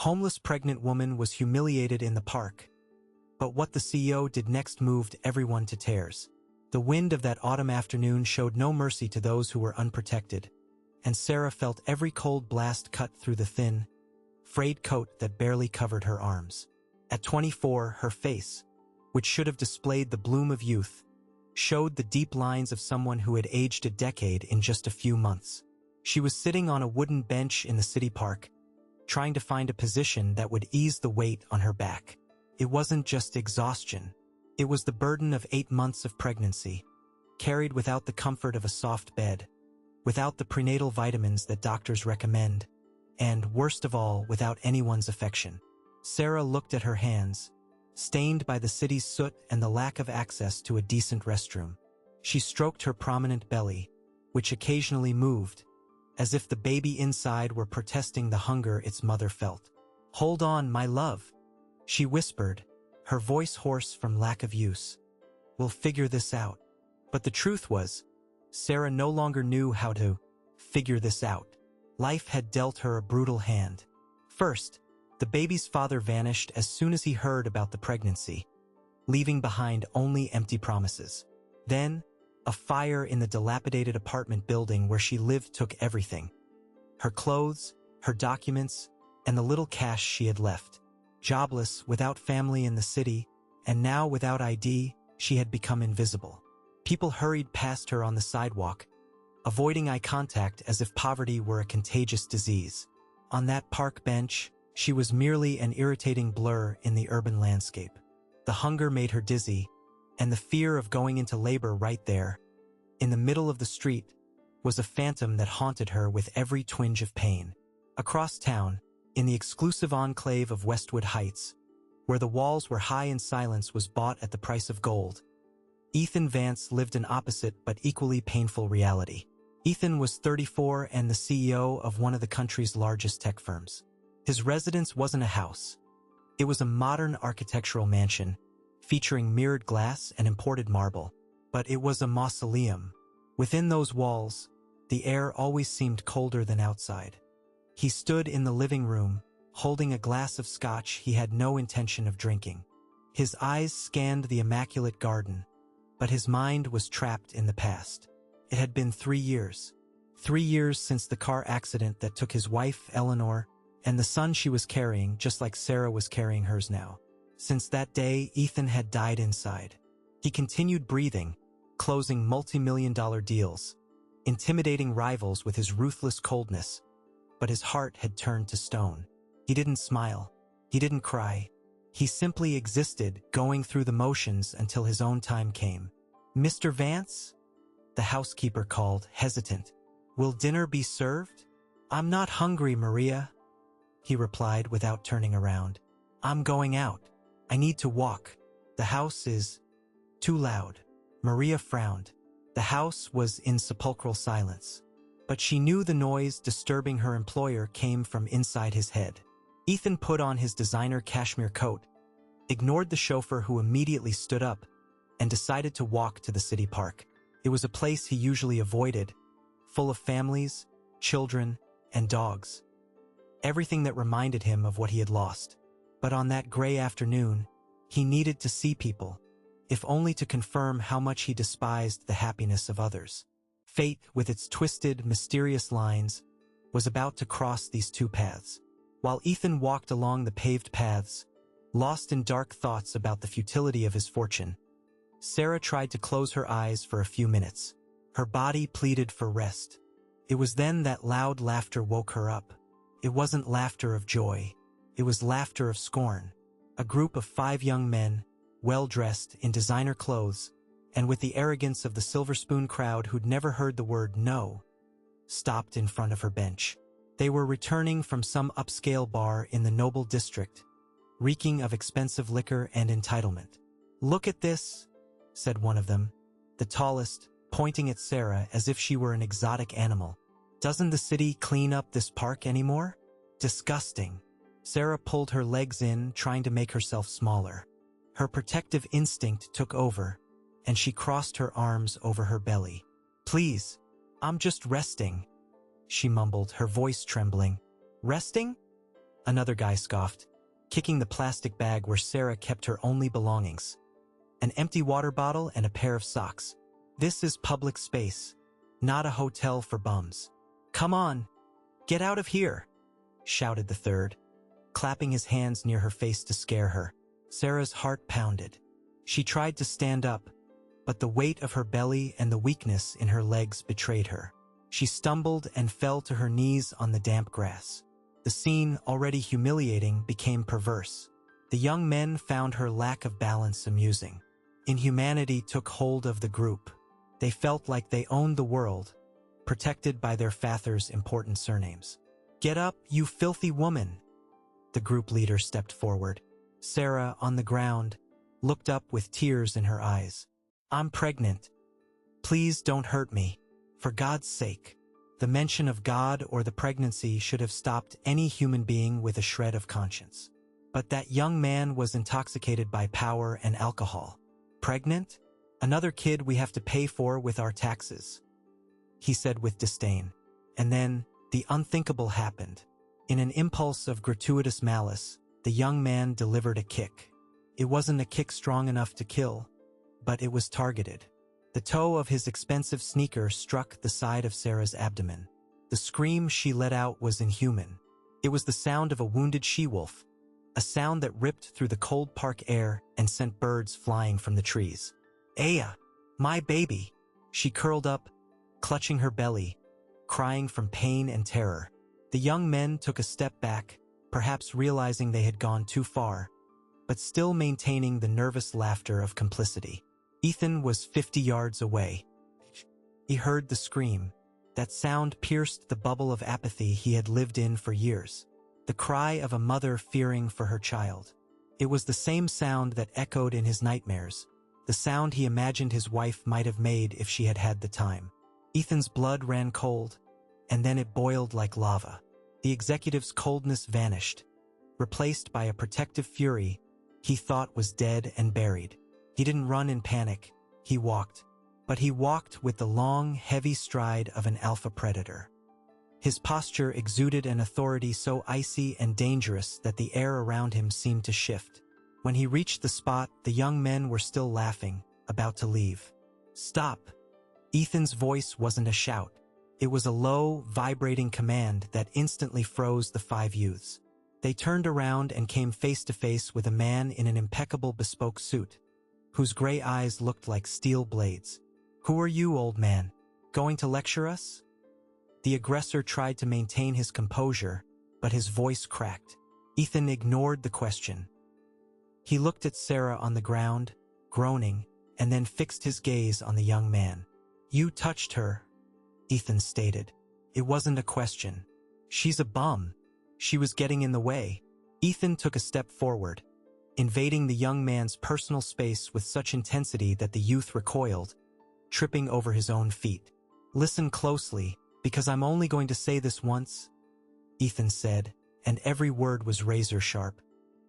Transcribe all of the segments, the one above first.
Homeless pregnant woman was humiliated in the park. But what the CEO did next moved everyone to tears. The wind of that autumn afternoon showed no mercy to those who were unprotected, and Sarah felt every cold blast cut through the thin, frayed coat that barely covered her arms. At 24, her face, which should have displayed the bloom of youth, showed the deep lines of someone who had aged a decade in just a few months. She was sitting on a wooden bench in the city park, trying to find a position that would ease the weight on her back. It wasn't just exhaustion. It was the burden of 8 months of pregnancy, carried without the comfort of a soft bed, without the prenatal vitamins that doctors recommend, and, worst of all, without anyone's affection. Sarah looked at her hands, stained by the city's soot and the lack of access to a decent restroom. She stroked her prominent belly, which occasionally moved, as if the baby inside were protesting the hunger its mother felt. "Hold on, my love," she whispered, her voice hoarse from lack of use. "We'll figure this out." But the truth was, Sarah no longer knew how to figure this out. Life had dealt her a brutal hand. First, the baby's father vanished as soon as he heard about the pregnancy, leaving behind only empty promises. Then, a fire in the dilapidated apartment building where she lived took everything: her clothes, her documents, and the little cash she had left. Jobless, without family in the city, and now without ID, she had become invisible. People hurried past her on the sidewalk, avoiding eye contact as if poverty were a contagious disease. On that park bench, she was merely an irritating blur in the urban landscape. The hunger made her dizzy, and the fear of going into labor right there, in the middle of the street, was a phantom that haunted her with every twinge of pain. Across town, in the exclusive enclave of Westwood Heights, where the walls were high and silence was bought at the price of gold, Ethan Vance lived an opposite but equally painful reality. Ethan was 34 and the CEO of one of the country's largest tech firms. His residence wasn't a house. It was a modern architectural mansion, featuring mirrored glass and imported marble. But it was a mausoleum. Within those walls, the air always seemed colder than outside. He stood in the living room, holding a glass of scotch he had no intention of drinking. His eyes scanned the immaculate garden, but his mind was trapped in the past. It had been 3 years. 3 years since the car accident that took his wife, Eleanor, and the son she was carrying, just like Sarah was carrying hers now. Since that day, Ethan had died inside. He continued breathing, closing multi-million-dollar deals, intimidating rivals with his ruthless coldness, but his heart had turned to stone. He didn't smile. He didn't cry. He simply existed, going through the motions until his own time came. "Mr. Vance?" the housekeeper called, hesitant. "Will dinner be served?" "I'm not hungry, Maria," he replied without turning around. "I'm going out. I need to walk. The house is too loud." Maria frowned. The house was in sepulchral silence. But she knew the noise disturbing her employer came from inside his head. Ethan put on his designer cashmere coat, ignored the chauffeur who immediately stood up, and decided to walk to the city park. It was a place he usually avoided, full of families, children, and dogs. Everything that reminded him of what he had lost. But on that gray afternoon, he needed to see people, if only to confirm how much he despised the happiness of others. Fate, with its twisted, mysterious lines, was about to cross these two paths. While Ethan walked along the paved paths, lost in dark thoughts about the futility of his fortune, Sarah tried to close her eyes for a few minutes. Her body pleaded for rest. It was then that loud laughter woke her up. It wasn't laughter of joy. It was laughter of scorn. A group of 5 young men, well-dressed in designer clothes, and with the arrogance of the Silver Spoon crowd who'd never heard the word no, stopped in front of her bench. They were returning from some upscale bar in the Noble District, reeking of expensive liquor and entitlement. "Look at this," said one of them, the tallest, pointing at Sarah as if she were an exotic animal. "Doesn't the city clean up this park anymore? Disgusting." Sarah pulled her legs in, trying to make herself smaller. Her protective instinct took over, and she crossed her arms over her belly. "Please, I'm just resting," she mumbled, her voice trembling. "Resting?" Another guy scoffed, kicking the plastic bag where Sarah kept her only belongings. An empty water bottle and a pair of socks. This is public space, not a hotel for bums. Come on, get out of here, shouted the third, clapping his hands near her face to scare her. Sarah's heart pounded. She tried to stand up, but the weight of her belly and the weakness in her legs betrayed her. She stumbled and fell to her knees on the damp grass. The scene, already humiliating, became perverse. The young men found her lack of balance amusing. Inhumanity took hold of the group. They felt like they owned the world, protected by their father's important surnames. "Get up, you filthy woman!" The group leader stepped forward. Sarah, on the ground, looked up with tears in her eyes. "I'm pregnant. Please don't hurt me. For God's sake." The mention of God or the pregnancy should have stopped any human being with a shred of conscience. But that young man was intoxicated by power and alcohol. "Pregnant? Another kid we have to pay for with our taxes," he said with disdain. And then, the unthinkable happened. In an impulse of gratuitous malice, the young man delivered a kick. It wasn't a kick strong enough to kill, but it was targeted. The toe of his expensive sneaker struck the side of Sarah's abdomen. The scream she let out was inhuman. It was the sound of a wounded she-wolf, a sound that ripped through the cold park air and sent birds flying from the trees. "Aya, my baby!" She curled up, clutching her belly, crying from pain and terror. The young men took a step back, perhaps realizing they had gone too far, but still maintaining the nervous laughter of complicity. Ethan was 50 yards away. He heard the scream. That sound pierced the bubble of apathy he had lived in for years. The cry of a mother fearing for her child. It was the same sound that echoed in his nightmares, the sound he imagined his wife might have made if she had had the time. Ethan's blood ran cold, and then it boiled like lava. The executive's coldness vanished, replaced by a protective fury he thought was dead and buried. He didn't run in panic, he walked. But he walked with the long, heavy stride of an alpha predator. His posture exuded an authority so icy and dangerous that the air around him seemed to shift. When he reached the spot, the young men were still laughing, about to leave. "Stop!" Ethan's voice wasn't a shout. It was a low, vibrating command that instantly froze the 5 youths. They turned around and came face to face with a man in an impeccable bespoke suit, whose gray eyes looked like steel blades. "Who are you, old man? Going to lecture us?" The aggressor tried to maintain his composure, but his voice cracked. Ethan ignored the question. He looked at Sarah on the ground, groaning, and then fixed his gaze on the young man. "You touched her," Ethan stated. "It wasn't a question. She's a bum. She was getting in the way." Ethan took a step forward, invading the young man's personal space with such intensity that the youth recoiled, tripping over his own feet. "Listen closely, because I'm only going to say this once," Ethan said, and every word was razor sharp.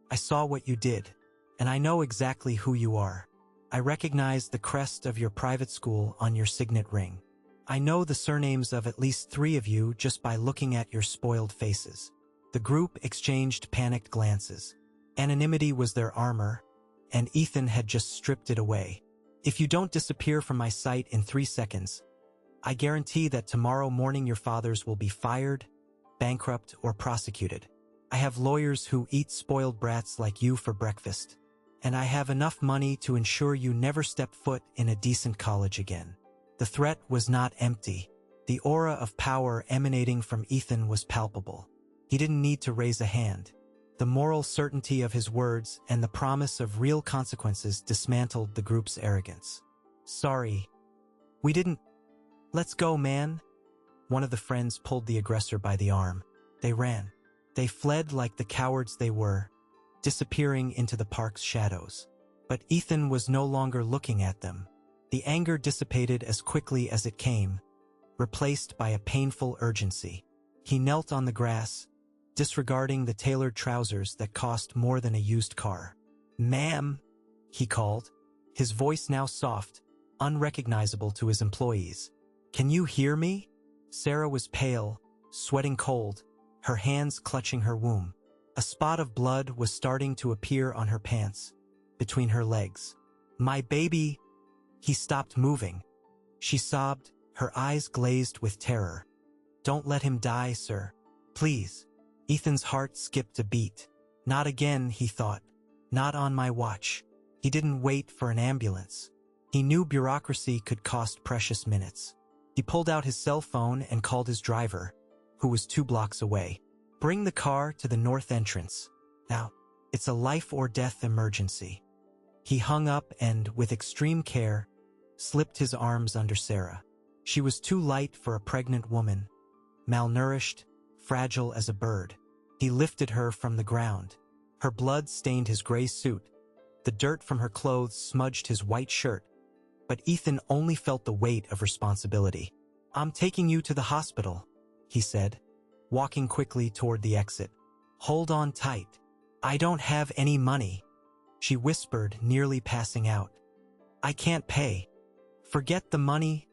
"I saw what you did, and I know exactly who you are. I recognize the crest of your private school on your signet ring. I know the surnames of at least 3 of you just by looking at your spoiled faces." The group exchanged panicked glances. Anonymity was their armor, and Ethan had just stripped it away. "If you don't disappear from my sight in 3 seconds, I guarantee that tomorrow morning your fathers will be fired, bankrupt, or prosecuted. I have lawyers who eat spoiled brats like you for breakfast, and I have enough money to ensure you never step foot in a decent college again." The threat was not empty. The aura of power emanating from Ethan was palpable. He didn't need to raise a hand. The moral certainty of his words and the promise of real consequences dismantled the group's arrogance. "Sorry. We didn't. Let's go, man." One of the friends pulled the aggressor by the arm. They ran. They fled like the cowards they were, disappearing into the park's shadows. But Ethan was no longer looking at them. The anger dissipated as quickly as it came, replaced by a painful urgency. He knelt on the grass, disregarding the tailored trousers that cost more than a used car. "Ma'am," he called, his voice now soft, unrecognizable to his employees. "Can you hear me?" Sarah was pale, sweating cold, her hands clutching her womb. A spot of blood was starting to appear on her pants, between her legs. "My baby!" He stopped moving. She sobbed, her eyes glazed with terror. "Don't let him die, sir. Please." Ethan's heart skipped a beat. Not again, he thought. Not on my watch. He didn't wait for an ambulance. He knew bureaucracy could cost precious minutes. He pulled out his cell phone and called his driver, who was 2 blocks away. "Bring the car to the north entrance. Now, it's a life-or-death emergency." He hung up and, with extreme care, slipped his arms under Sarah. She was too light for a pregnant woman, malnourished, fragile as a bird. He lifted her from the ground. Her blood stained his gray suit. The dirt from her clothes smudged his white shirt. But Ethan only felt the weight of responsibility. "I'm taking you to the hospital," he said, walking quickly toward the exit. "Hold on tight. I don't have any money," she whispered, nearly passing out. "I can't pay." "Forget the money,"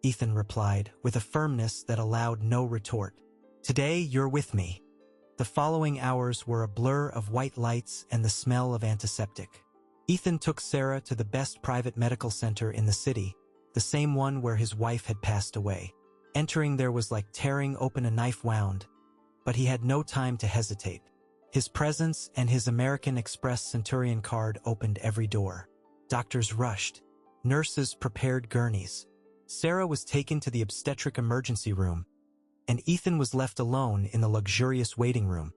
Ethan replied, with a firmness that allowed no retort. "Today you're with me." The following hours were a blur of white lights and the smell of antiseptic. Ethan took Sarah to the best private medical center in the city, the same one where his wife had passed away. Entering there was like tearing open a knife wound, but he had no time to hesitate. His presence and his American Express Centurion card opened every door. Doctors rushed. Nurses prepared gurneys. Sarah was taken to the obstetric emergency room, and Ethan was left alone in the luxurious waiting room,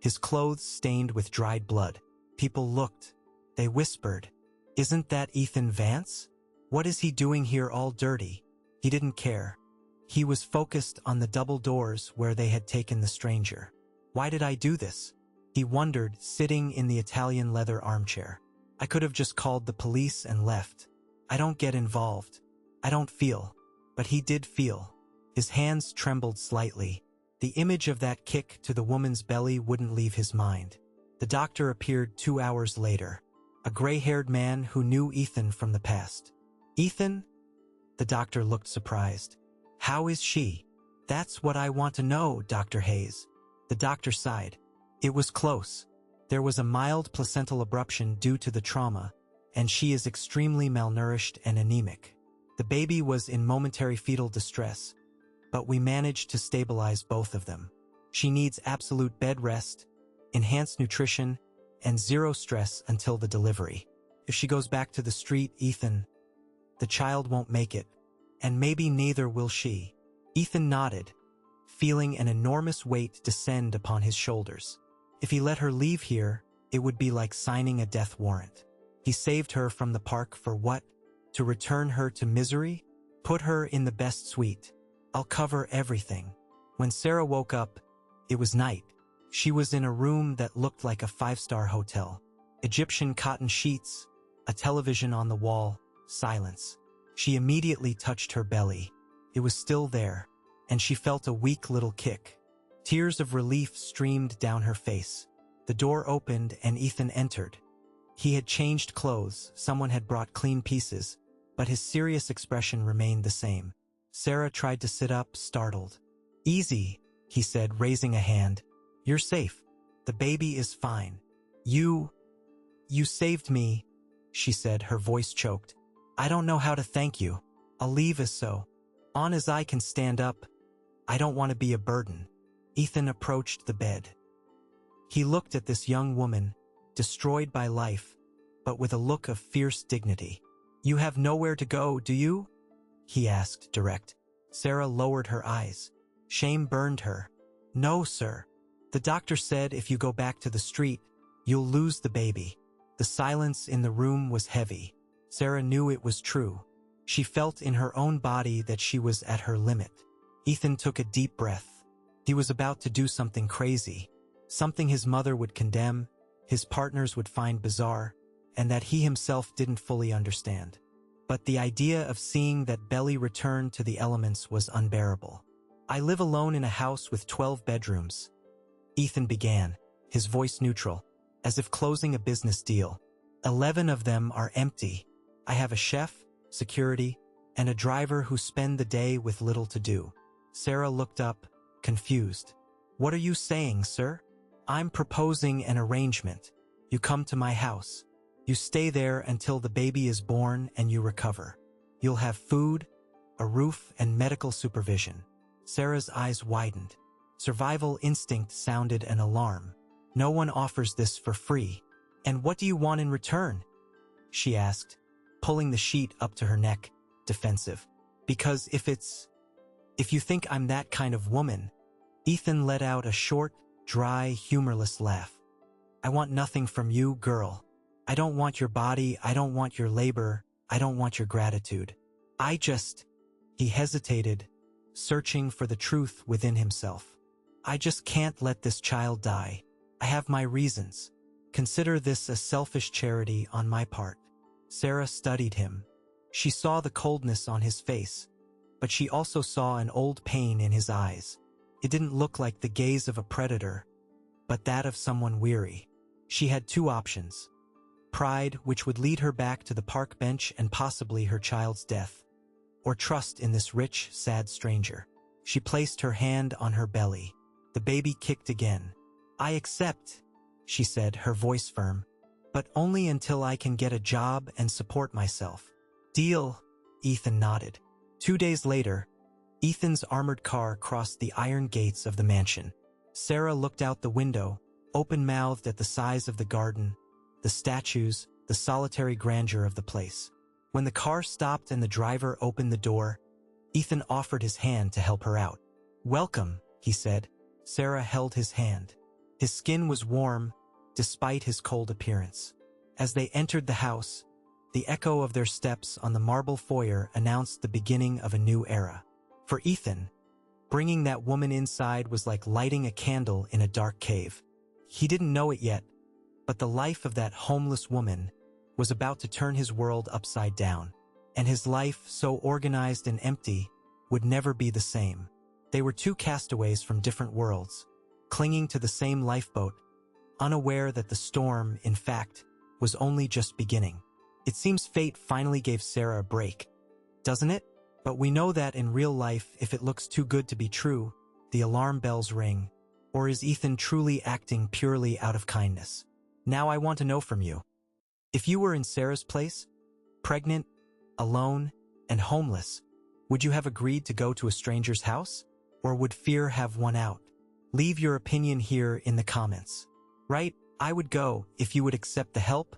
his clothes stained with dried blood. People looked. They whispered, "Isn't that Ethan Vance? What is he doing here all dirty?" He didn't care. He was focused on the double doors where they had taken the stranger. "Why did I do this?" he wondered, sitting in the Italian leather armchair. "I could have just called the police and left. I don't get involved. I don't feel." But he did feel. His hands trembled slightly. The image of that kick to the woman's belly wouldn't leave his mind. The doctor appeared 2 hours later. A gray-haired man who knew Ethan from the past. "Ethan?" The doctor looked surprised. "How is she?" "That's what I want to know, Dr. Hayes." The doctor sighed. "It was close. There was a mild placental abruption due to the trauma, and she is extremely malnourished and anemic. The baby was in momentary fetal distress, but we managed to stabilize both of them. She needs absolute bed rest, enhanced nutrition, and 0 stress until the delivery. If she goes back to the street, Ethan, the child won't make it, and maybe neither will she." Ethan nodded, feeling an enormous weight descend upon his shoulders. If he let her leave here, it would be like signing a death warrant. He saved her from the park for what? To return her to misery? Put her in the best suite. "I'll cover everything." When Sarah woke up, it was night. She was in a room that looked like a 5-star hotel. Egyptian cotton sheets, a television on the wall, silence. She immediately touched her belly. It was still there, and she felt a weak little kick. Tears of relief streamed down her face. The door opened and Ethan entered. He had changed clothes, someone had brought clean pieces, but his serious expression remained the same. Sarah tried to sit up, startled. "Easy," he said, raising a hand. "You're safe. The baby is fine. You saved me," she said, her voice choked. "I don't know how to thank you. I'll leave as on as I can stand up. I don't want to be a burden." Ethan approached the bed. He looked at this young woman, destroyed by life, but with a look of fierce dignity. "You have nowhere to go, do you?" he asked, direct. Sarah lowered her eyes. Shame burned her. "No, sir. The doctor said if you go back to the street, you'll lose the baby." The silence in the room was heavy. Sarah knew it was true. She felt in her own body that she was at her limit. Ethan took a deep breath. He was about to do something crazy, something his mother would condemn, his partners would find bizarre, and that he himself didn't fully understand. But the idea of seeing that belly return to the elements was unbearable. "I live alone in a house with 12 bedrooms. Ethan began, his voice neutral, as if closing a business deal. 11 of them are empty. I have a chef, security, and a driver who spend the day with little to do." Sarah looked up, confused. "What are you saying, sir?" I'm proposing an arrangement. You come to my house. You stay there until the baby is born and you recover. You'll have food, a roof, and medical supervision. Sarah's eyes widened. Survival instinct sounded an alarm. No one offers this for free. And what do you want in return? She asked, pulling the sheet up to her neck, defensive. Because if you think I'm that kind of woman, Ethan let out a short, dry, humorless laugh. I want nothing from you, girl. I don't want your body, I don't want your labor, I don't want your gratitude. He hesitated, searching for the truth within himself. I just can't let this child die. I have my reasons. Consider this a selfish charity on my part. Sarah studied him. She saw the coldness on his face, but she also saw an old pain in his eyes. It didn't look like the gaze of a predator, but that of someone weary. She had two options. Pride, which would lead her back to the park bench and possibly her child's death, or trust in this rich, sad stranger. She placed her hand on her belly. The baby kicked again. I accept, she said, her voice firm, but only until I can get a job and support myself. Deal, Ethan nodded. 2 days later, Ethan's armored car crossed the iron gates of the mansion. Sarah looked out the window, open-mouthed at the size of the garden, the statues, the solitary grandeur of the place. When the car stopped and the driver opened the door, Ethan offered his hand to help her out. Welcome, he said. Sarah held his hand. His skin was warm, despite his cold appearance. As they entered the house, the echo of their steps on the marble foyer announced the beginning of a new era. For Ethan, bringing that woman inside was like lighting a candle in a dark cave. He didn't know it yet, but the life of that homeless woman was about to turn his world upside down, and his life, so organized and empty, would never be the same. They were two castaways from different worlds, clinging to the same lifeboat, unaware that the storm, in fact, was only just beginning. It seems fate finally gave Sarah a break, doesn't it? But we know that in real life, if it looks too good to be true, the alarm bells ring. Or is Ethan truly acting purely out of kindness? Now I want to know from you. If you were in Sarah's place, pregnant, alone, and homeless, would you have agreed to go to a stranger's house? Or would fear have won out? Leave your opinion here in the comments. Right? I would go if you would accept the help,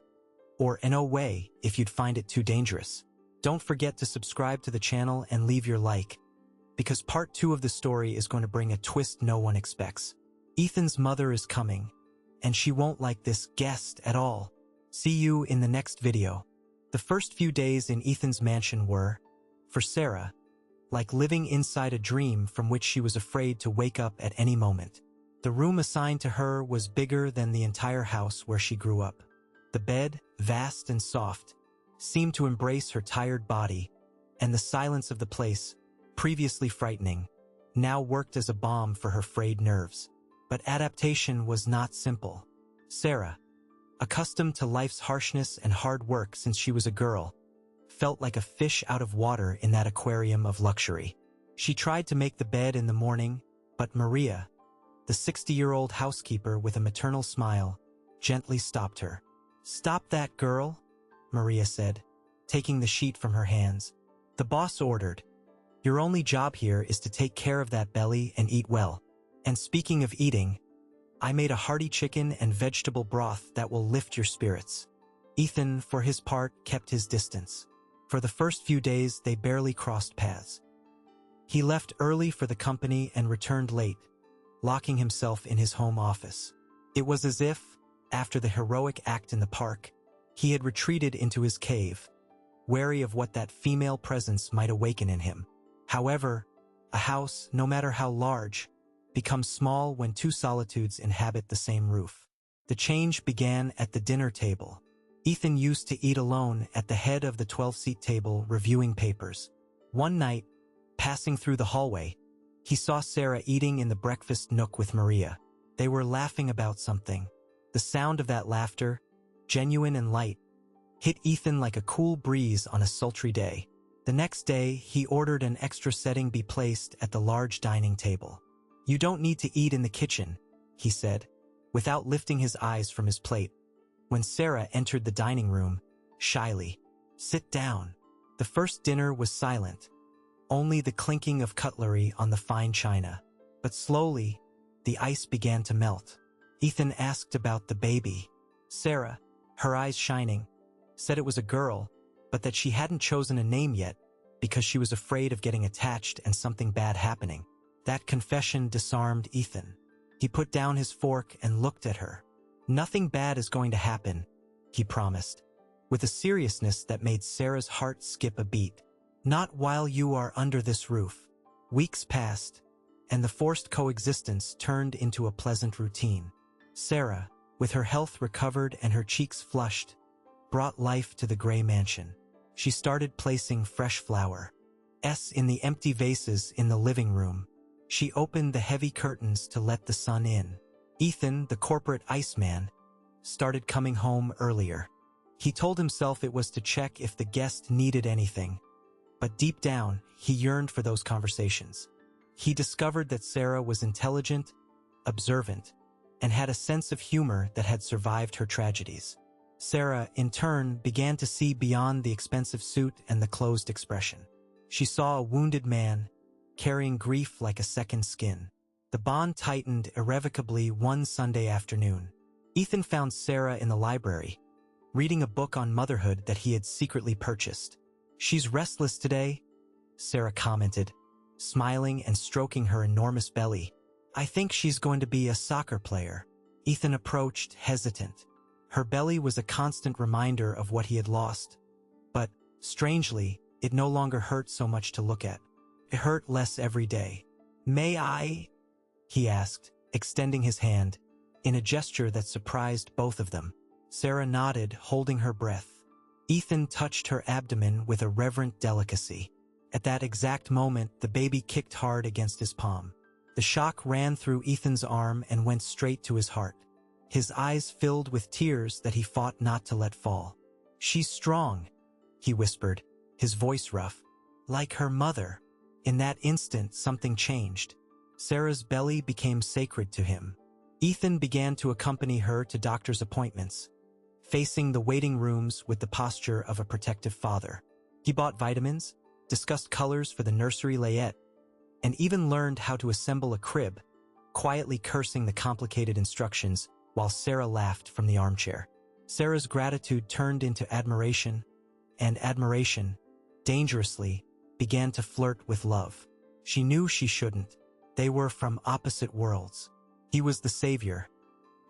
or no way if you'd find it too dangerous. Don't forget to subscribe to the channel and leave your like, because part 2 of the story is going to bring a twist no one expects. Ethan's mother is coming, and she won't like this guest at all. See you in the next video. The first few days in Ethan's mansion were, for Sarah, like living inside a dream from which she was afraid to wake up at any moment. The room assigned to her was bigger than the entire house where she grew up. The bed, vast and soft, seemed to embrace her tired body, and the silence of the place, previously frightening, now worked as a balm for her frayed nerves. But adaptation was not simple. Sarah, accustomed to life's harshness and hard work since she was a girl, felt like a fish out of water in that aquarium of luxury. She tried to make the bed in the morning, but Maria, the 60-year-old housekeeper with a maternal smile, gently stopped her. "Stop that, girl," Maria said, taking the sheet from her hands. "The boss ordered. Your only job here is to take care of that belly and eat well. And speaking of eating, I made a hearty chicken and vegetable broth that will lift your spirits." Ethan, for his part, kept his distance. For the first few days, they barely crossed paths. He left early for the company and returned late, locking himself in his home office. It was as if, after the heroic act in the park, he had retreated into his cave, wary of what that female presence might awaken in him. However, a house, no matter how large, becomes small when two solitudes inhabit the same roof. The change began at the dinner table. Ethan used to eat alone at the head of the 12-seat table reviewing papers. One night, passing through the hallway, he saw Sarah eating in the breakfast nook with Maria. They were laughing about something. The sound of that laughter, genuine and light, hit Ethan like a cool breeze on a sultry day. The next day, he ordered an extra setting be placed at the large dining table. "You don't need to eat in the kitchen," he said, without lifting his eyes from his plate. When Sarah entered the dining room, shyly, "Sit down." The first dinner was silent, only the clinking of cutlery on the fine china. But slowly, the ice began to melt. Ethan asked about the baby. Sarah, her eyes shining, said it was a girl, but that she hadn't chosen a name yet because she was afraid of getting attached and something bad happening. That confession disarmed Ethan. He put down his fork and looked at her. "Nothing bad is going to happen," he promised, with a seriousness that made Sarah's heart skip a beat. "Not while you are under this roof." Weeks passed, and the forced coexistence turned into a pleasant routine. Sarah, with her health recovered and her cheeks flushed, brought life to the gray mansion. She started placing fresh flowers in the empty vases in the living room. She opened the heavy curtains to let the sun in. Ethan, the corporate iceman, started coming home earlier. He told himself it was to check if the guest needed anything, but deep down, he yearned for those conversations. He discovered that Sarah was intelligent, observant, and had a sense of humor that had survived her tragedies. Sarah, in turn, began to see beyond the expensive suit and the closed expression. She saw a wounded man, carrying grief like a second skin. The bond tightened irrevocably one Sunday afternoon. Ethan found Sarah in the library, reading a book on motherhood that he had secretly purchased. "She's restless today," Sarah commented, smiling and stroking her enormous belly. "I think she's going to be a soccer player." Ethan approached, hesitant. Her belly was a constant reminder of what he had lost. But, strangely, it no longer hurt so much to look at. It hurt less every day. "May I?" he asked, extending his hand, in a gesture that surprised both of them. Sarah nodded, holding her breath. Ethan touched her abdomen with a reverent delicacy. At that exact moment, the baby kicked hard against his palm. The shock ran through Ethan's arm and went straight to his heart. His eyes filled with tears that he fought not to let fall. "She's strong," he whispered, his voice rough. "Like her mother." In that instant, something changed. Sarah's belly became sacred to him. Ethan began to accompany her to doctor's appointments, facing the waiting rooms with the posture of a protective father. He bought vitamins, discussed colors for the nursery layette, and even learned how to assemble a crib, quietly cursing the complicated instructions while Sarah laughed from the armchair. Sarah's gratitude turned into admiration, and admiration, dangerously, began to flirt with love. She knew she shouldn't. They were from opposite worlds. He was the savior,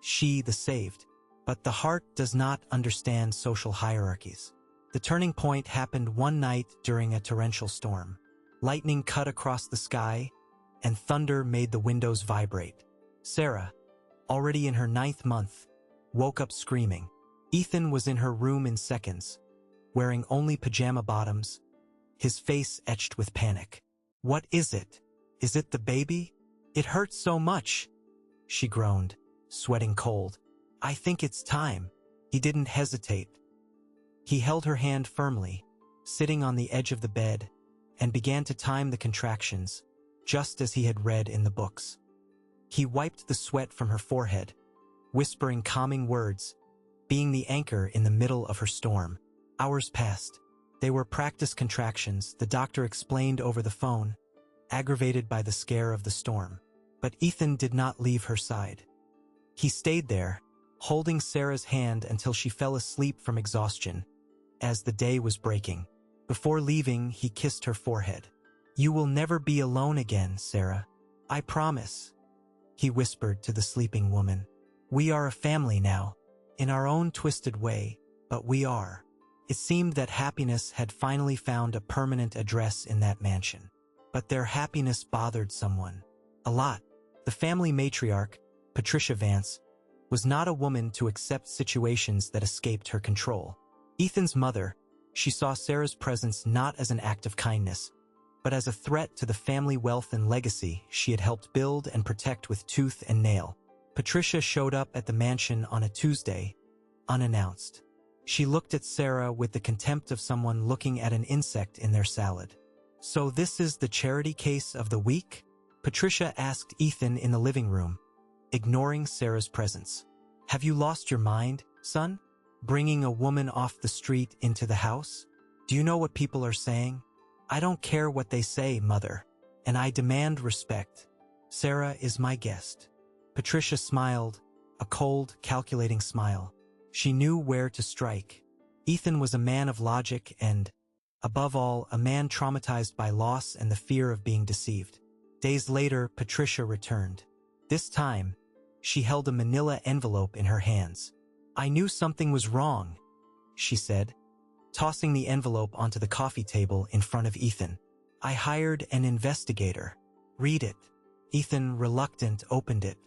she the saved. But the heart does not understand social hierarchies. The turning point happened one night during a torrential storm. Lightning cut across the sky, and thunder made the windows vibrate. Sarah, already in her 9th month, woke up screaming. Ethan was in her room in seconds, wearing only pajama bottoms, his face etched with panic. "What is it? Is it the baby? It hurts so much," she groaned, sweating cold. "I think it's time." He didn't hesitate. He held her hand firmly, sitting on the edge of the bed, and began to time the contractions, just as he had read in the books. He wiped the sweat from her forehead, whispering calming words, being the anchor in the middle of her storm. Hours passed. They were practice contractions, the doctor explained over the phone, aggravated by the scare of the storm. But Ethan did not leave her side. He stayed there, holding Sarah's hand until she fell asleep from exhaustion, as the day was breaking. Before leaving, he kissed her forehead. "You will never be alone again, Sarah. I promise," he whispered to the sleeping woman. "We are a family now, in our own twisted way, but we are." It seemed that happiness had finally found a permanent address in that mansion. But their happiness bothered someone. A lot. The family matriarch, Patricia Vance, was not a woman to accept situations that escaped her control. Ethan's mother, she saw Sarah's presence not as an act of kindness, but as a threat to the family wealth and legacy she had helped build and protect with tooth and nail. Patricia showed up at the mansion on a Tuesday, unannounced. She looked at Sarah with the contempt of someone looking at an insect in their salad. "So this is the charity case of the week?" Patricia asked Ethan in the living room, ignoring Sarah's presence. "Have you lost your mind, son? Bringing a woman off the street into the house? Do you know what people are saying?" "I don't care what they say, Mother, and I demand respect. Sarah is my guest." Patricia smiled, a cold, calculating smile. She knew where to strike. Ethan was a man of logic and, above all, a man traumatized by loss and the fear of being deceived. Days later, Patricia returned. This time, she held a manila envelope in her hands. "I knew something was wrong," she said, tossing the envelope onto the coffee table in front of Ethan. "I hired an investigator. Read it." Ethan, reluctant, opened it.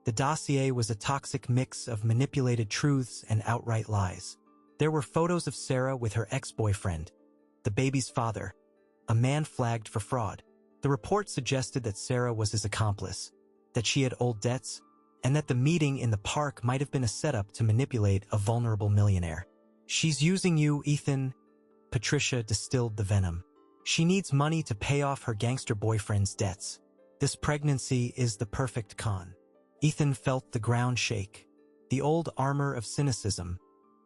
The dossier was a toxic mix of manipulated truths and outright lies. There were photos of Sarah with her ex-boyfriend, the baby's father, a man flagged for fraud. The report suggested that Sarah was his accomplice, that she had old debts, and that the meeting in the park might have been a setup to manipulate a vulnerable millionaire. "She's using you, Ethan." Patricia distilled the venom. "She needs money to pay off her gangster boyfriend's debts. This pregnancy is the perfect con." Ethan felt the ground shake. The old armor of cynicism,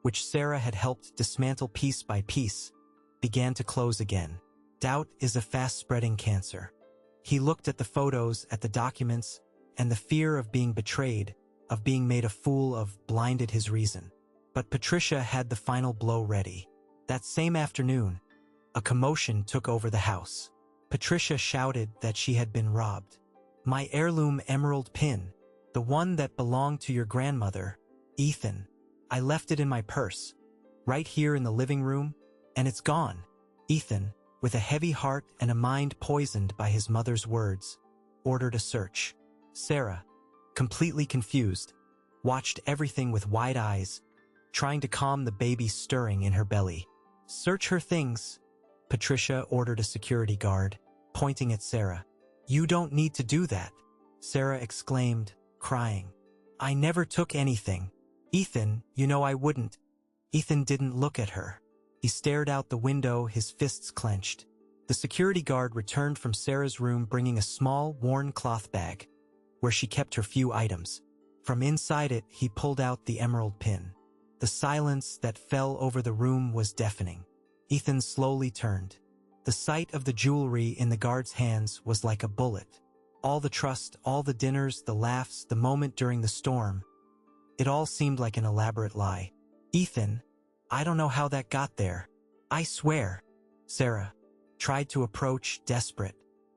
which Sarah had helped dismantle piece by piece, began to close again. Doubt is a fast-spreading cancer. He looked at the photos, at the documents, and the fear of being betrayed, of being made a fool of, blinded his reason. But Patricia had the final blow ready. That same afternoon, a commotion took over the house. Patricia shouted that she had been robbed. "My heirloom emerald pin, the one that belonged to your grandmother, Ethan. I left it in my purse, right here in the living room, and it's gone." Ethan, with a heavy heart and a mind poisoned by his mother's words, ordered a search. Sarah, completely confused, watched everything with wide eyes, trying to calm the baby stirring in her belly. "Search her things," Patricia ordered a security guard, pointing at Sarah. "You don't need to do that," Sarah exclaimed, crying. "I never took anything. Ethan, you know I wouldn't." Ethan didn't look at her. He stared out the window, his fists clenched. The security guard returned from Sarah's room bringing a small, worn cloth bag, where she kept her few items. From inside it, he pulled out the emerald pin. The silence that fell over the room was deafening. Ethan slowly turned. The sight of the jewelry in the guard's hands was like a bullet. All the trust, all the dinners, the laughs, the moment during the storm. It all seemed like an elaborate lie. "Ethan, I don't know how that got there. I swear." Sarah tried to approach, desperate.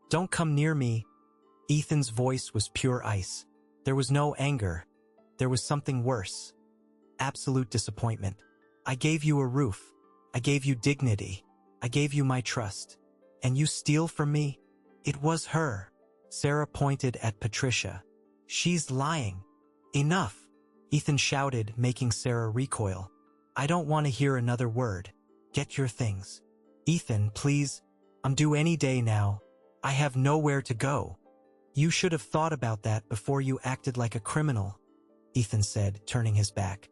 "Don't come near me." Ethan's voice was pure ice. There was no anger. There was something worse. Absolute disappointment. "I gave you a roof. I gave you dignity. I gave you my trust. And you steal from me?" "It was her." Sarah pointed at Patricia. "She's lying." "Enough," Ethan shouted, making Sarah recoil. "I don't want to hear another word. Get your things." "Ethan, please. I'm due any day now. I have nowhere to go." "You should have thought about that before you acted like a criminal," Ethan said, turning his back.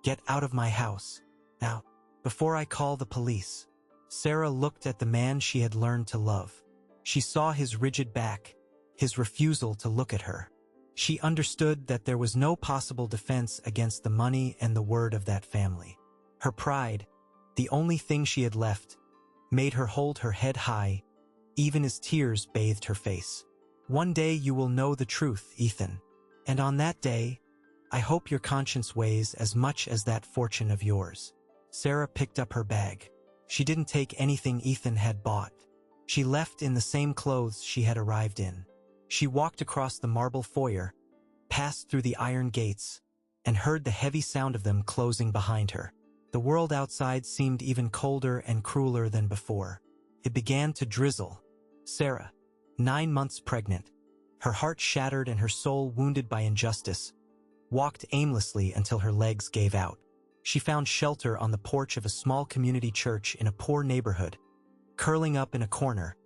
"Get out of my house. Now, before I call the police." Sarah looked at the man she had learned to love. She saw his rigid back, his refusal to look at her. She understood that there was no possible defense against the money and the word of that family. Her pride, the only thing she had left, made her hold her head high, even as tears bathed her face. "One day you will know the truth, Ethan. And on that day, I hope your conscience weighs as much as that fortune of yours." Sarah picked up her bag. She didn't take anything Ethan had bought. She left in the same clothes she had arrived in. She walked across the marble foyer, passed through the iron gates, and heard the heavy sound of them closing behind her. The world outside seemed even colder and crueler than before. It began to drizzle. Sarah, 9 months pregnant, her heart shattered and her soul wounded by injustice, walked aimlessly until her legs gave out. She found shelter on the porch of a small community church in a poor neighborhood, curling up in a corner,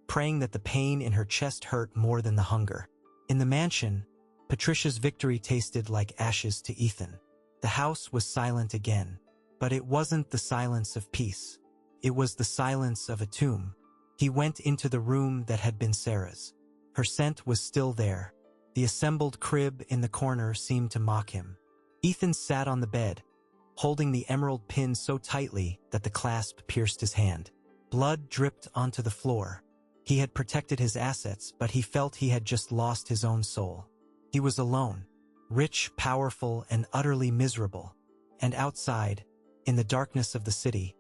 praying that the pain in her chest hurt more than the hunger. In the mansion, Patricia's victory tasted like ashes to Ethan. The house was silent again, but it wasn't the silence of peace. It was the silence of a tomb. He went into the room that had been Sarah's. Her scent was still there, The assembled crib in the corner seemed to mock him. Ethan sat on the bed, holding the emerald pin so tightly that the clasp pierced his hand. Blood dripped onto the floor. He had protected his assets, but he felt he had just lost his own soul. He was alone, rich, powerful, and utterly miserable. And outside, in the darkness of the city,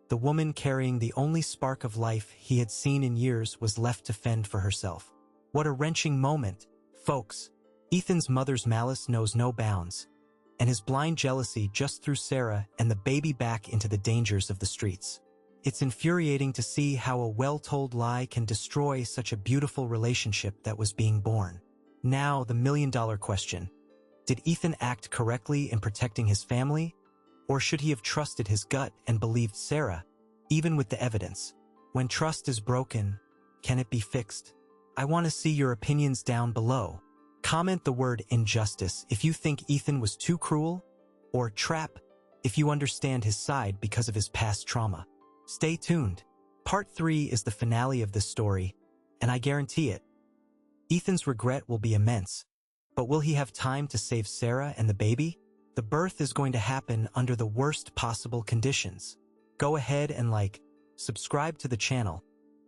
the woman carrying the only spark of life he had seen in years was left to fend for herself. What a wrenching moment, folks. Ethan's mother's malice knows no bounds, and his blind jealousy just threw Sarah and the baby back into the dangers of the streets. It's infuriating to see how a well-told lie can destroy such a beautiful relationship that was being born. Now, the million-dollar question. Did Ethan act correctly in protecting his family? Or should he have trusted his gut and believed Sarah, even with the evidence? When trust is broken, can it be fixed? I want to see your opinions down below. Comment the word injustice if you think Ethan was too cruel, or trap if you understand his side because of his past trauma. Stay tuned. Part 3 is the finale of this story, and I guarantee it. Ethan's regret will be immense, but will he have time to save Sarah and the baby? The birth is going to happen under the worst possible conditions. Go ahead and subscribe to the channel,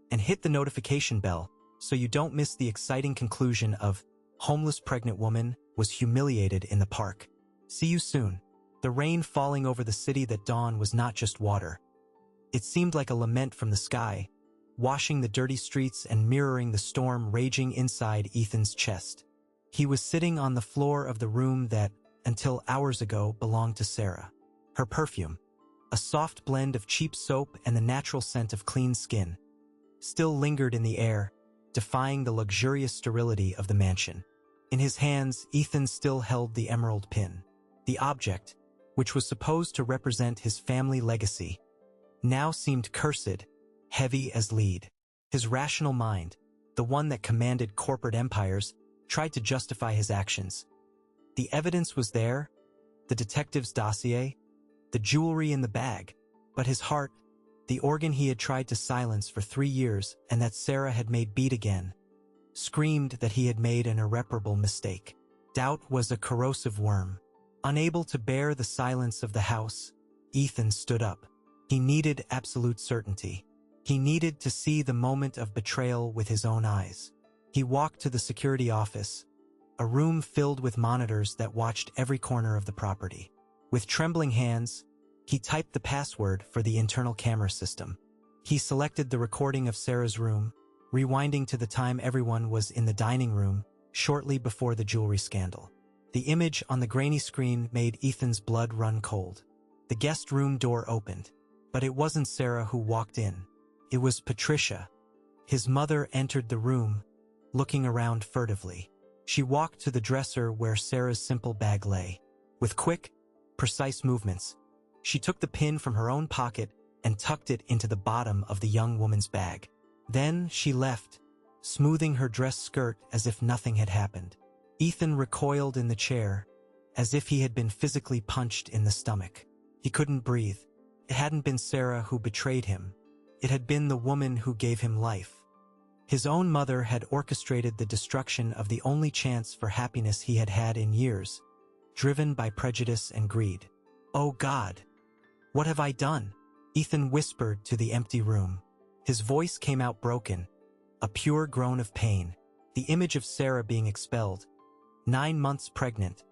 and hit the notification bell so you don't miss the exciting conclusion of Homeless Pregnant Woman Was Humiliated in the Park. See you soon. The rain falling over the city that dawn was not just water. It seemed like a lament from the sky, washing the dirty streets and mirroring the storm raging inside Ethan's chest. He was sitting on the floor of the room that, until hours ago, belonged to Sarah. Her perfume, a soft blend of cheap soap and the natural scent of clean skin, still lingered in the air, defying the luxurious sterility of the mansion. In his hands, Ethan still held the emerald pin. The object, which was supposed to represent his family legacy, now seemed cursed, heavy as lead. His rational mind, the one that commanded corporate empires, tried to justify his actions. The evidence was there, the detective's dossier, the jewelry in the bag, but his heart, the organ he had tried to silence for 3 years and that Sarah had made beat again, screamed that he had made an irreparable mistake. Doubt was a corrosive worm. Unable to bear the silence of the house, Ethan stood up. He needed absolute certainty. He needed to see the moment of betrayal with his own eyes. He walked to the security office, a room filled with monitors that watched every corner of the property. With trembling hands, he typed the password for the internal camera system. He selected the recording of Sarah's room, rewinding to the time everyone was in the dining room shortly before the jewelry scandal. The image on the grainy screen made Ethan's blood run cold. The guest room door opened, but it wasn't Sarah who walked in. It was Patricia. His mother entered the room, looking around furtively. She walked to the dresser where Sarah's simple bag lay. With quick, precise movements, she took the pin from her own pocket and tucked it into the bottom of the young woman's bag. Then she left, smoothing her dress skirt as if nothing had happened. Ethan recoiled in the chair, as if he had been physically punched in the stomach. He couldn't breathe. It hadn't been Sarah who betrayed him. It had been the woman who gave him life. His own mother had orchestrated the destruction of the only chance for happiness he had had in years, driven by prejudice and greed. "Oh God, what have I done?" Ethan whispered to the empty room. His voice came out broken, a pure groan of pain. The image of Sarah being expelled, 9 months pregnant,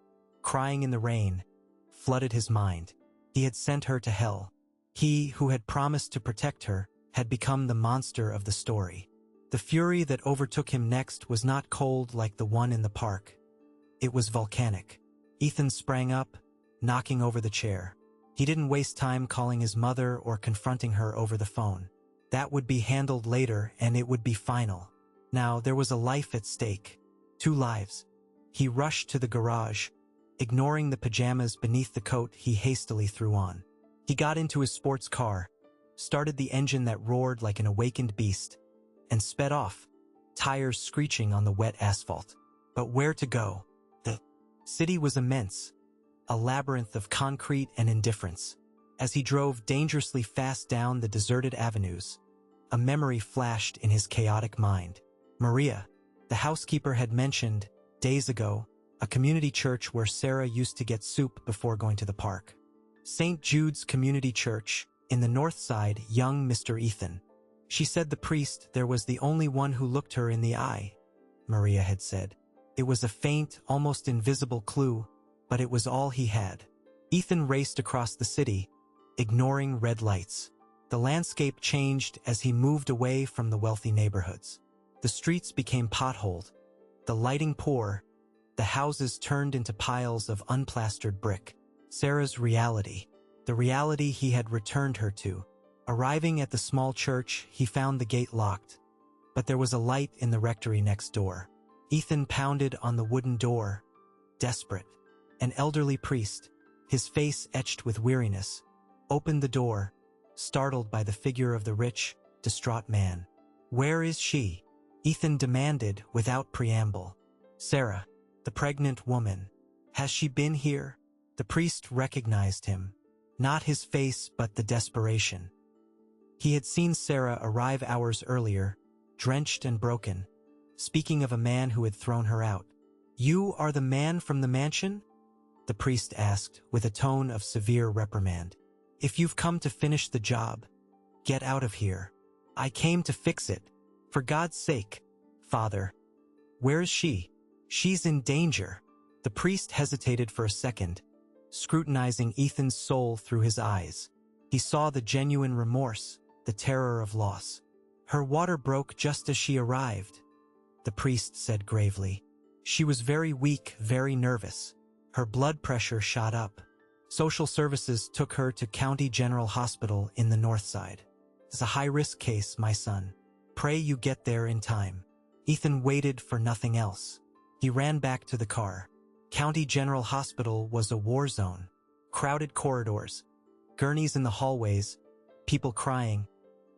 crying in the rain, flooded his mind. He had sent her to hell. He, who had promised to protect her, had become the monster of the story. The fury that overtook him next was not cold like the one in the park. It was volcanic. Ethan sprang up, knocking over the chair. He didn't waste time calling his mother or confronting her over the phone. That would be handled later, and it would be final. Now there was a life at stake. 2 lives. He rushed to the garage, ignoring the pajamas beneath the coat he hastily threw on. He got into his sports car, started the engine that roared like an awakened beast, and sped off, tires screeching on the wet asphalt. But where to go? The city was immense, a labyrinth of concrete and indifference. As he drove dangerously fast down the deserted avenues, a memory flashed in his chaotic mind. Maria, the housekeeper, had mentioned Days ago, a community church where Sarah used to get soup before going to the park. St. Jude's Community Church, in the north side, young Mr. Ethan. She said the priest there was the only one who looked her in the eye, Maria had said. It was a faint, almost invisible clue, but it was all he had. Ethan raced across the city, ignoring red lights. The landscape changed as he moved away from the wealthy neighborhoods. The streets became potholed, the lighting poor, the houses turned into piles of unplastered brick. Sarah's reality, the reality he had returned her to. Arriving at the small church, he found the gate locked, but there was a light in the rectory next door. Ethan pounded on the wooden door, desperate. An elderly priest, his face etched with weariness, opened the door, startled by the figure of the rich, distraught man. "Where is she?" Ethan demanded without preamble. "Sarah, the pregnant woman. Has she been here?" The priest recognized him, not his face but the desperation. He had seen Sarah arrive hours earlier, drenched and broken, speaking of a man who had thrown her out. "You are the man from the mansion?" the priest asked with a tone of severe reprimand. "If you've come to finish the job, get out of here. I came to fix it. For God's sake, Father. Where is she? She's in danger." The priest hesitated for a second, scrutinizing Ethan's soul through his eyes. He saw the genuine remorse, the terror of loss. "Her water broke just as she arrived," the priest said gravely. "She was very weak, very nervous. Her blood pressure shot up. Social services took her to County General Hospital in the north side. It's a high-risk case, my son. Pray you get there in time." Ethan waited for nothing else. He ran back to the car. County General Hospital was a war zone. Crowded corridors, gurneys in the hallways, people crying,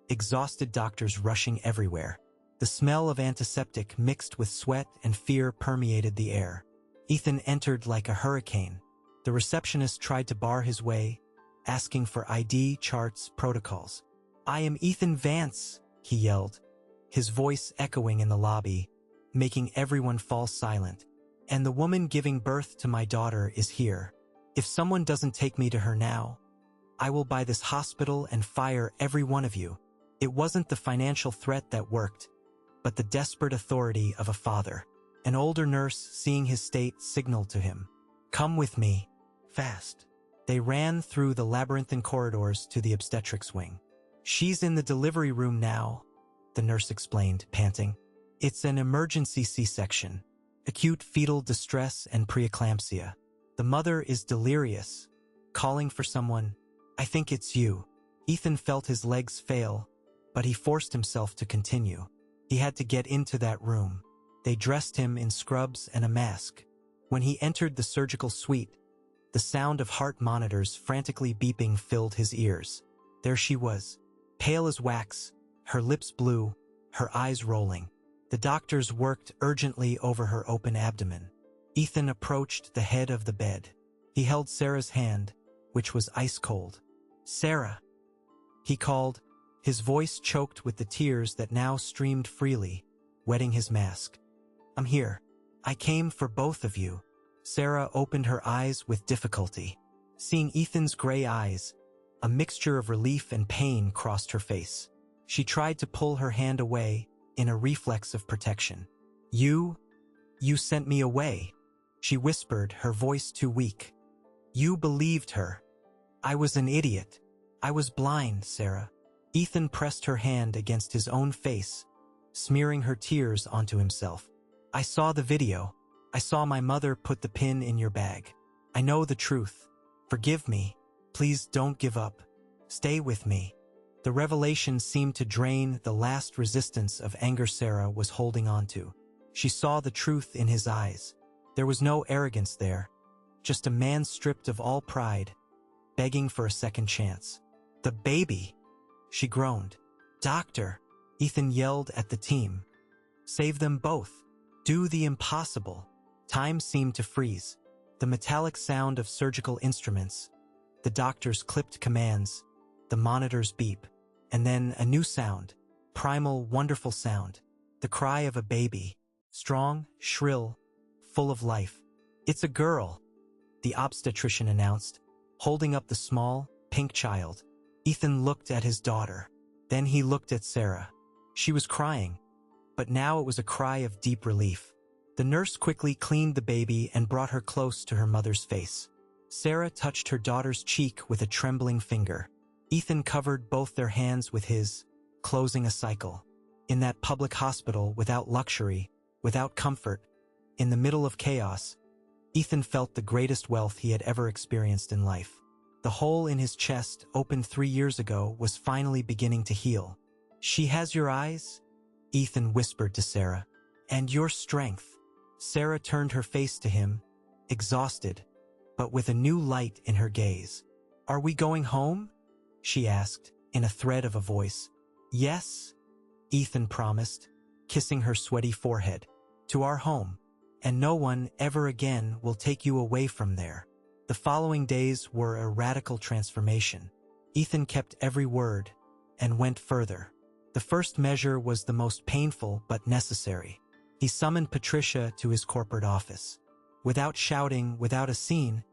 exhausted doctors rushing everywhere. The smell of antiseptic mixed with sweat and fear permeated the air. Ethan entered like a hurricane. The receptionist tried to bar his way, asking for ID, charts, protocols. "I am Ethan Vance," he yelled, his voice echoing in the lobby, making everyone fall silent. "And the woman giving birth to my daughter is here. If someone doesn't take me to her now, I will buy this hospital and fire every one of you." It wasn't the financial threat that worked, but the desperate authority of a father. An older nurse, seeing his state, signaled to him, "Come with me, fast." They ran through the labyrinthine corridors to the obstetrics wing. "She's in the delivery room now," the nurse explained, panting. "It's an emergency C-section. Acute fetal distress and preeclampsia. The mother is delirious, calling for someone. I think it's you." Ethan felt his legs fail, but he forced himself to continue. He had to get into that room. They dressed him in scrubs and a mask. When he entered the surgical suite, the sound of heart monitors frantically beeping filled his ears. There she was, pale as wax, her lips blue, her eyes rolling. The doctors worked urgently over her open abdomen. Ethan approached the head of the bed. He held Sarah's hand, which was ice cold. "Sarah," he called, his voice choked with the tears that now streamed freely, wetting his mask. "I'm here. I came for both of you." Sarah opened her eyes with difficulty. Seeing Ethan's gray eyes, a mixture of relief and pain crossed her face. She tried to pull her hand away in a reflex of protection. You sent me away," she whispered, her voice too weak. "You believed her. I was an idiot. I was blind, Sarah." Ethan pressed her hand against his own face, smearing her tears onto himself. "I saw the video. I saw my mother put the pin in your bag. I know the truth. Forgive me. Please don't give up. Stay with me." The revelation seemed to drain the last resistance of anger Sarah was holding on to. She saw the truth in his eyes. There was no arrogance there, just a man stripped of all pride, begging for a second chance. "The baby!" she groaned. "Doctor!" Ethan yelled at the team. "Save them both. Do the impossible." Time seemed to freeze. The metallic sound of surgical instruments, the doctor's clipped commands, the monitor's beep, and then a new sound, primal, wonderful sound, the cry of a baby, strong, shrill, full of life. "It's a girl," the obstetrician announced, holding up the small, pink child. Ethan looked at his daughter. Then he looked at Sarah. She was crying, but now it was a cry of deep relief. The nurse quickly cleaned the baby and brought her close to her mother's face. Sarah touched her daughter's cheek with a trembling finger. Ethan covered both their hands with his, closing a cycle. In that public hospital, without luxury, without comfort, in the middle of chaos, Ethan felt the greatest wealth he had ever experienced in life. The hole in his chest, opened 3 years ago, was finally beginning to heal. "She has your eyes?" Ethan whispered to Sarah. "And your strength." Sarah turned her face to him, exhausted, but with a new light in her gaze. "Are we going home?" she asked, in a thread of a voice. "Yes," Ethan promised, kissing her sweaty forehead. "To our home. And no one ever again will take you away from there." The following days were a radical transformation. Ethan kept every word and went further. The first measure was the most painful but necessary. He summoned Patricia to his corporate office. Without shouting, without a scene,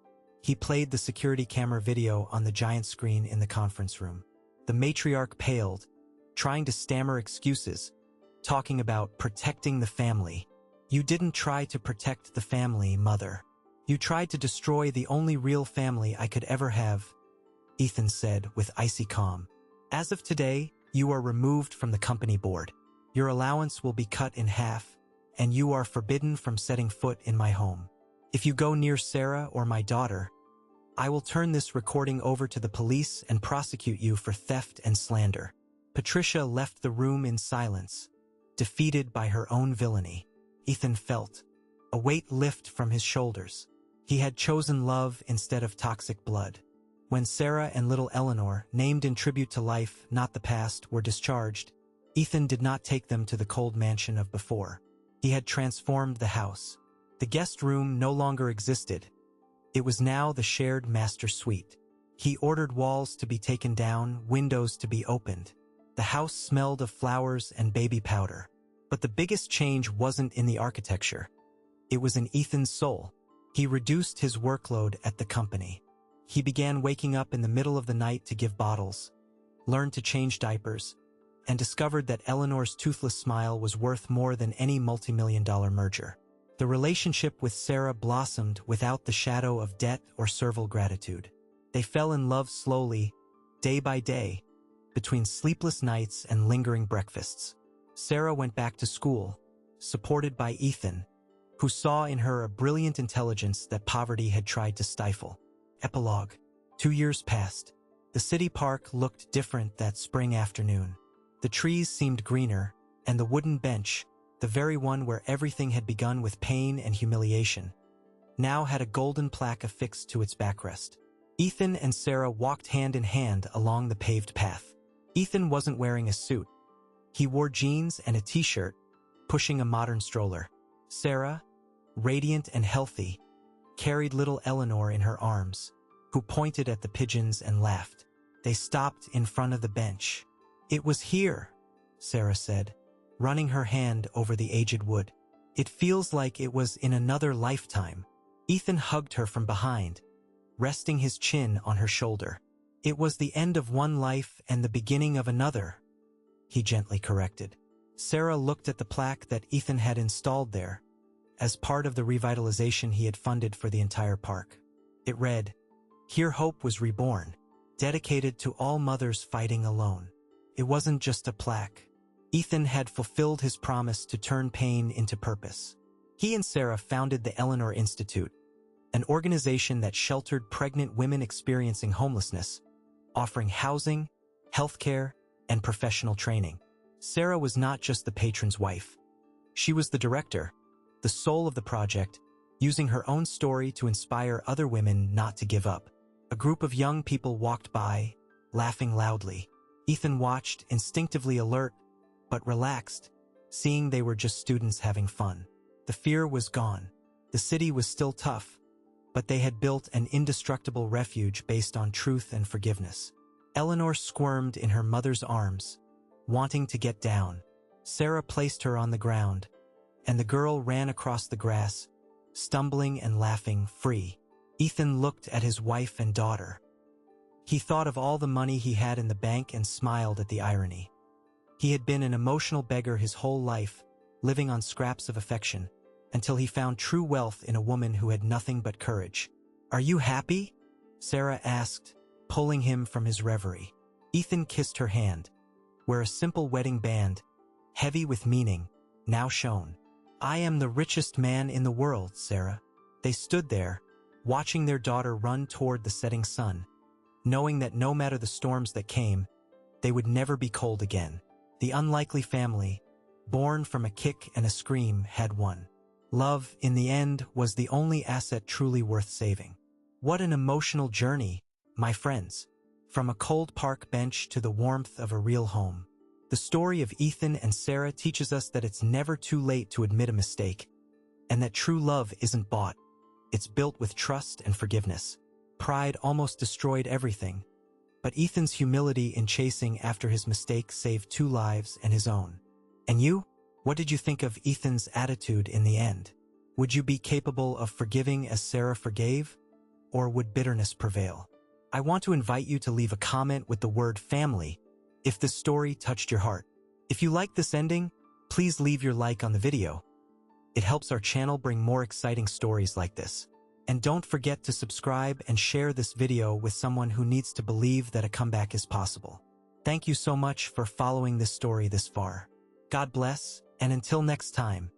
he played the security camera video on the giant screen in the conference room. The matriarch paled, trying to stammer excuses, talking about protecting the family. "You didn't try to protect the family, Mother. You tried to destroy the only real family I could ever have," Ethan said with icy calm. "As of today, you are removed from the company board. Your allowance will be cut in half, and you are forbidden from setting foot in my home. If you go near Sarah or my daughter, I will turn this recording over to the police and prosecute you for theft and slander." Patricia left the room in silence, defeated by her own villainy. Ethan felt a weight lift from his shoulders. He had chosen love instead of toxic blood. When Sarah and little Eleanor, named in tribute to life, not the past, were discharged, Ethan did not take them to the cold mansion of before. He had transformed the house. The guest room no longer existed. It was now the shared master suite. He ordered walls to be taken down, windows to be opened. The house smelled of flowers and baby powder. But the biggest change wasn't in the architecture. It was in Ethan's soul. He reduced his workload at the company. He began waking up in the middle of the night to give bottles, learned to change diapers, and discovered that Eleanor's toothless smile was worth more than any multi-million-dollar merger. The relationship with Sarah blossomed without the shadow of debt or servile gratitude. They fell in love slowly, day by day, between sleepless nights and lingering breakfasts. Sarah went back to school, supported by Ethan, who saw in her a brilliant intelligence that poverty had tried to stifle. Epilogue. 2 years passed. The city park looked different that spring afternoon. The trees seemed greener, and the wooden bench, the very one where everything had begun with pain and humiliation, now had a golden plaque affixed to its backrest. Ethan and Sarah walked hand in hand along the paved path. Ethan wasn't wearing a suit. He wore jeans and a t-shirt, pushing a modern stroller. Sarah, radiant and healthy, carried little Eleanor in her arms, who pointed at the pigeons and laughed. They stopped in front of the bench. "It was here," Sarah said, running her hand over the aged wood. "It feels like it was in another lifetime." Ethan hugged her from behind, resting his chin on her shoulder. "It was the end of one life and the beginning of another," he gently corrected. Sarah looked at the plaque that Ethan had installed there, as part of the revitalization he had funded for the entire park. It read, "Here hope was reborn, dedicated to all mothers fighting alone." It wasn't just a plaque. Ethan had fulfilled his promise to turn pain into purpose. He and Sarah founded the Eleanor Institute, an organization that sheltered pregnant women experiencing homelessness, offering housing, healthcare, and professional training. Sarah was not just the patron's wife. She was the director, the soul of the project, using her own story to inspire other women not to give up. A group of young people walked by, laughing loudly. Ethan watched, instinctively alert, but relaxed, seeing they were just students having fun. The fear was gone. The city was still tough, but they had built an indestructible refuge based on truth and forgiveness. Eleanor squirmed in her mother's arms, wanting to get down. Sarah placed her on the ground, and the girl ran across the grass, stumbling and laughing, free. Ethan looked at his wife and daughter. He thought of all the money he had in the bank and smiled at the irony. He had been an emotional beggar his whole life, living on scraps of affection, until he found true wealth in a woman who had nothing but courage. "Are you happy?" Sarah asked, pulling him from his reverie. Ethan kissed her hand, where a simple wedding band, heavy with meaning, now shone. "I am the richest man in the world, Sarah." They stood there, watching their daughter run toward the setting sun, knowing that no matter the storms that came, they would never be cold again. The unlikely family, born from a kick and a scream, had won. Love, in the end, was the only asset truly worth saving. What an emotional journey, my friends. From a cold park bench to the warmth of a real home. The story of Ethan and Sarah teaches us that it's never too late to admit a mistake, and that true love isn't bought. It's built with trust and forgiveness. Pride almost destroyed everything, but Ethan's humility in chasing after his mistake saved 2 lives and his own. And you? What did you think of Ethan's attitude in the end? Would you be capable of forgiving as Sarah forgave, or would bitterness prevail? I want to invite you to leave a comment with the word family if this story touched your heart. If you like this ending, please leave your like on the video. It helps our channel bring more exciting stories like this. And don't forget to subscribe and share this video with someone who needs to believe that a comeback is possible. Thank you so much for following this story this far. God bless, and until next time.